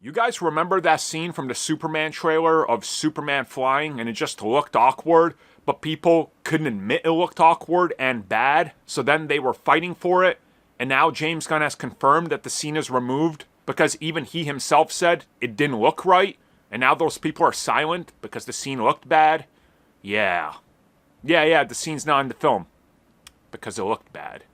You guys remember that scene from the Superman trailer of Superman flying and it just looked awkward, but people couldn't admit it looked awkward and bad, so then they were fighting for it, and now James Gunn has confirmed that the scene is removed because even he himself said it didn't look right, and now those people are silent because the scene looked bad? Yeah, the scene's not in the film because it looked bad.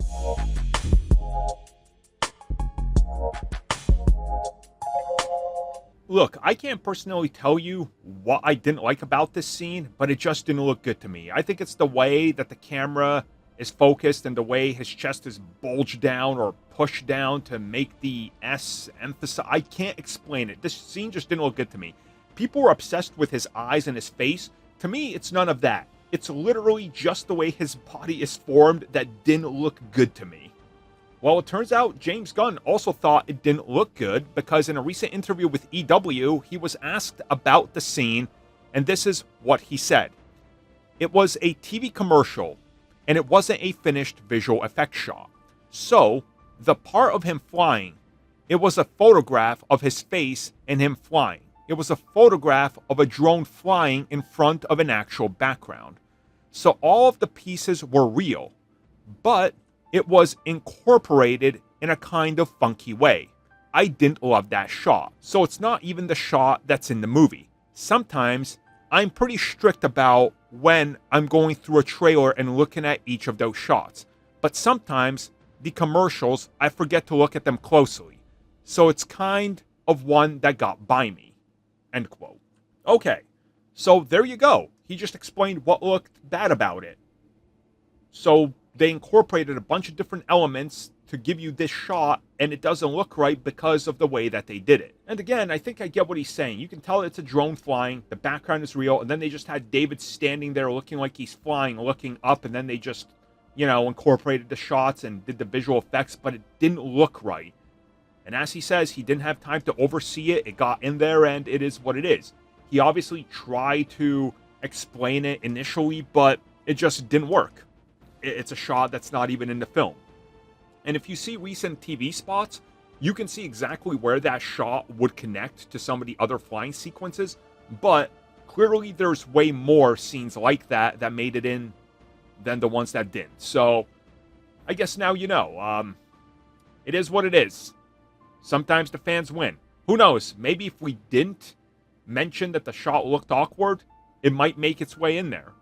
Look, I can't personally tell you what I didn't like about this scene, but it just didn't look good to me. I think it's the way that the camera is focused and the way his chest is bulged down or pushed down to make the S emphasize. I can't explain it. This scene just didn't look good to me. People were obsessed with his eyes and his face. To me, it's none of that. It's literally just the way his body is formed that didn't look good to me. Well, it turns out James Gunn also thought it didn't look good because in a recent interview with EW, he was asked about the scene, and this is what he said. It was a TV commercial, and it wasn't a finished visual effects shot. So, the part of him flying, it was a photograph of his face and him flying. It was a photograph of a drone flying in front of an actual background. So all of the pieces were real, but it was incorporated in a kind of funky way. I didn't love that shot. So it's not even the shot that's in the movie. Sometimes I'm pretty strict about when I'm going through a trailer and looking at each of those shots. But sometimes the commercials, I forget to look at them closely. So it's kind of one that got by me. End quote. Okay, so there you go. He just explained what looked bad about it. So they incorporated a bunch of different elements to give you this shot, and it doesn't look right because of the way that they did it. And again, I think I get what he's saying. You can tell it's a drone flying, the background is real, and then they just had David standing there looking like he's flying, looking up, and then they just, incorporated the shots and did the visual effects, but it didn't look right. And as he says, he didn't have time to oversee it. It got in there, and it is what it is. He obviously tried to explain it initially, but it just didn't work. It's a shot that's not even in the film. And if you see recent TV spots, you can see exactly where that shot would connect to some of the other flying sequences, but clearly there's way more scenes like that that made it in than the ones that didn't. So I guess now you know. It is what it is. Sometimes the fans win. Who knows? Maybe if we didn't mention that the shot looked awkward, it might make its way in there.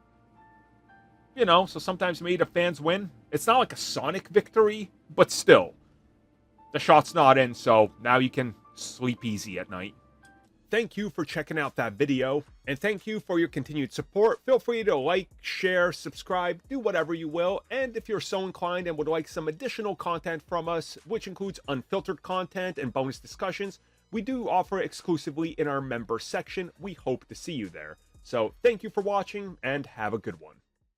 So sometimes maybe the fans win. It's not like a Sonic victory, but still. The shot's not in, so now you can sleep easy at night. Thank you for checking out that video, and thank you for your continued support. Feel free to like, share, subscribe, do whatever you will, and if you're so inclined and would like some additional content from us, which includes unfiltered content and bonus discussions, we do offer it exclusively in our member section. We hope to see you there. So thank you for watching, and have a good one.